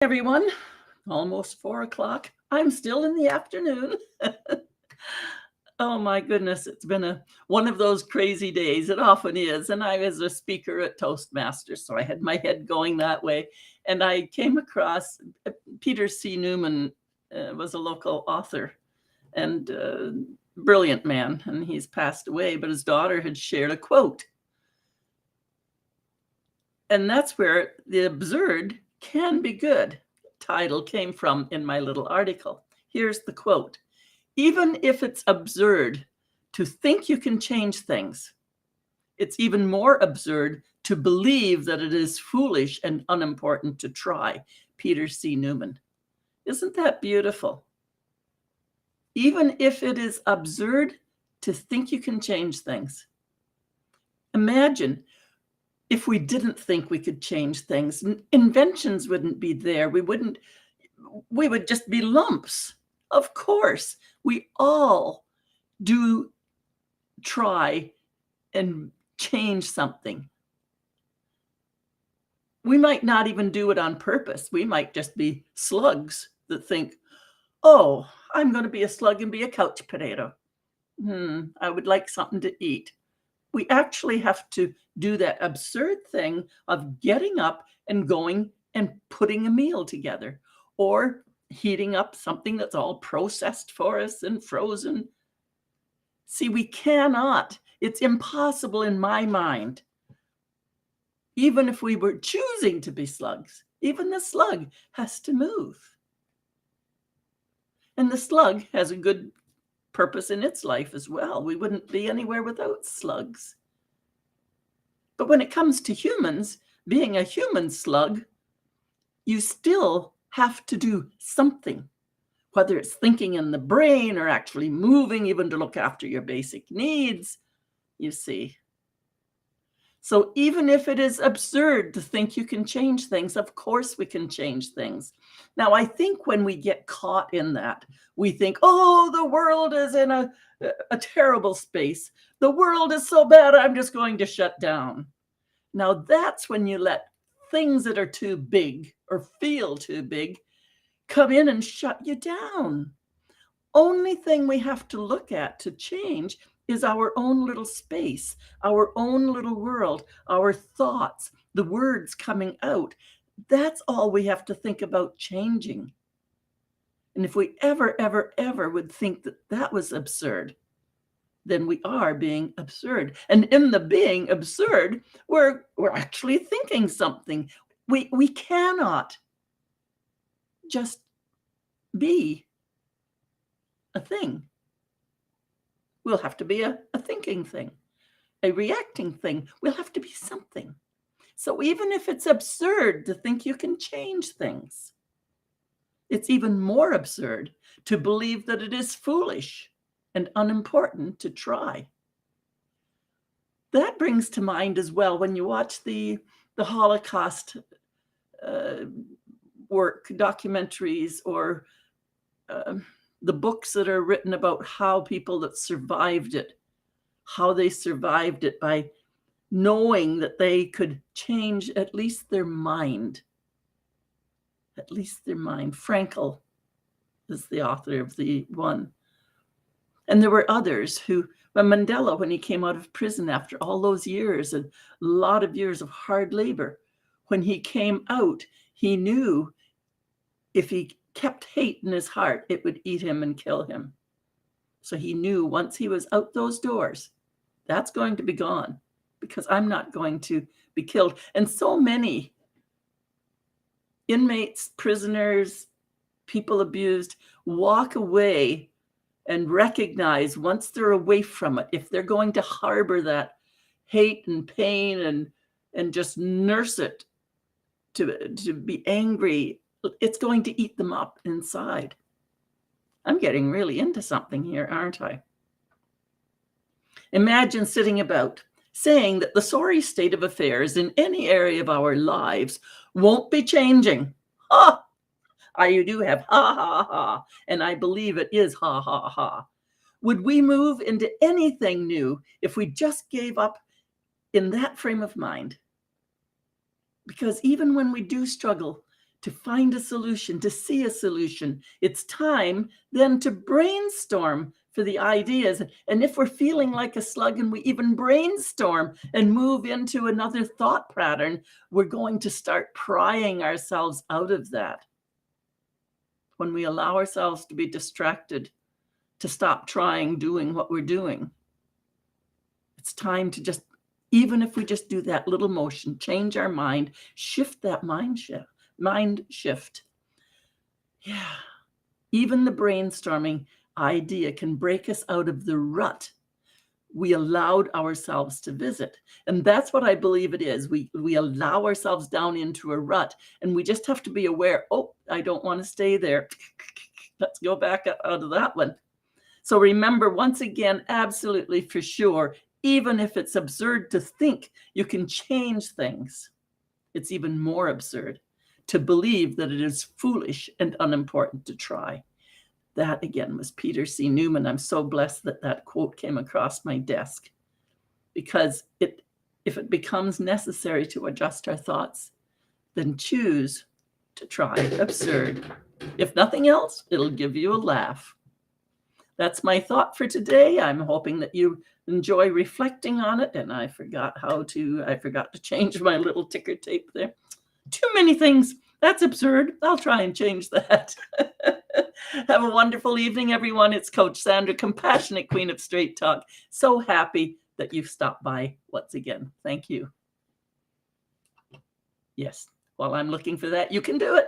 Everyone. Almost 4 o'clock. I'm still in the afternoon. Oh my goodness, it's been one of those crazy days. It often is. And I was a speaker at Toastmasters, so I had my head going that way. And I came across Peter C. Newman was a local author and brilliant man, and he's passed away, but his daughter had shared a quote. And that's where the absurd can be good title came from in my little article. Here's the quote. Even if it's absurd to think you can change things, it's even more absurd to believe that it is foolish and unimportant to try. Peter C. Newman. Isn't that beautiful? Even if it is absurd to think you can change things. Imagine if we didn't think we could change things, inventions wouldn't be there. We would just be lumps. Of course, we all do try and change something. We might not even do it on purpose. We might just be slugs that think, oh, I'm going to be a slug and be a couch potato. I would like something to eat. We actually have to do that absurd thing of getting up and going and putting a meal together or heating up something that's all processed for us and frozen. See, we cannot. It's impossible in my mind. Even if we were choosing to be slugs, even the slug has to move. And the slug has a good purpose in its life as well. We wouldn't be anywhere without slugs. But when it comes to humans, being a human slug, you still have to do something, whether it's thinking in the brain or actually moving, even to look after your basic needs, you see. So even if it is absurd to think you can change things, of course we can change things. Now, I think when we get caught in that, we think, oh, the world is in a terrible space. The world is so bad, I'm just going to shut down. Now, that's when you let things that are too big or feel too big come in and shut you down. Only thing we have to look at to change is our own little space, our own little world, our thoughts, the words coming out. That's all we have to think about changing. And if we ever would think that that was absurd, then we are being absurd. And in the being absurd, we're actually thinking something. We cannot just be a thing. We'll have to be a thinking thing, a reacting thing. We'll have to be something. So even if it's absurd to think you can change things, it's even more absurd to believe that it is foolish and unimportant to try. That brings to mind as well when you watch the Holocaust work, documentaries, or the books that are written about how people that survived it, how they survived it by knowing that they could change at least their mind. At least their mind. Frankl is the author of the one. And there were others who, when Mandela, when he came out of prison after all those years, and a lot of years of hard labor, when he came out, he knew if he kept hate in his heart, it would eat him and kill him. So he knew once he was out those doors, that's going to be gone because I'm not going to be killed. And so many inmates, prisoners, people abused, walk away and recognize once they're away from it, if they're going to harbor that hate and pain and just nurse it to be angry, it's going to eat them up inside. I'm getting really into something here, aren't I? Imagine sitting about saying that the sorry state of affairs in any area of our lives won't be changing. Ha! I do have ha, ha, ha, and I believe it is ha, ha, ha. Would we move into anything new if we just gave up in that frame of mind? Because even when we do struggle to find a solution, to see a solution. It's time then to brainstorm for the ideas. And if we're feeling like a slug and we even brainstorm and move into another thought pattern, we're going to start prying ourselves out of that. When we allow ourselves to be distracted, to stop doing what we're doing, it's time to just, even if we just do that little motion, change our mind, shift that mind shift. Yeah. Even the brainstorming idea can break us out of the rut we allowed ourselves to visit. And that's what I believe it is. We allow ourselves down into a rut, and we just have to be aware, oh, I don't want to stay there. Let's go back out of that one. So remember, once again, absolutely for sure, even if it's absurd to think you can change things, it's even more absurd to believe that it is foolish and unimportant to try. That, again, was Peter C. Newman. I'm so blessed that that quote came across my desk, because if it becomes necessary to adjust our thoughts, then choose to try absurd. If nothing else, it'll give you a laugh. That's my thought for today. I'm hoping that you enjoy reflecting on it. And I forgot to change my little ticker tape there. Too many things. That's absurd. I'll try and change that. Have a wonderful evening, everyone. It's Coach Sandra, compassionate queen of straight talk. So happy that you've stopped by once again. Thank you. Yes, while I'm looking for that, you can do it.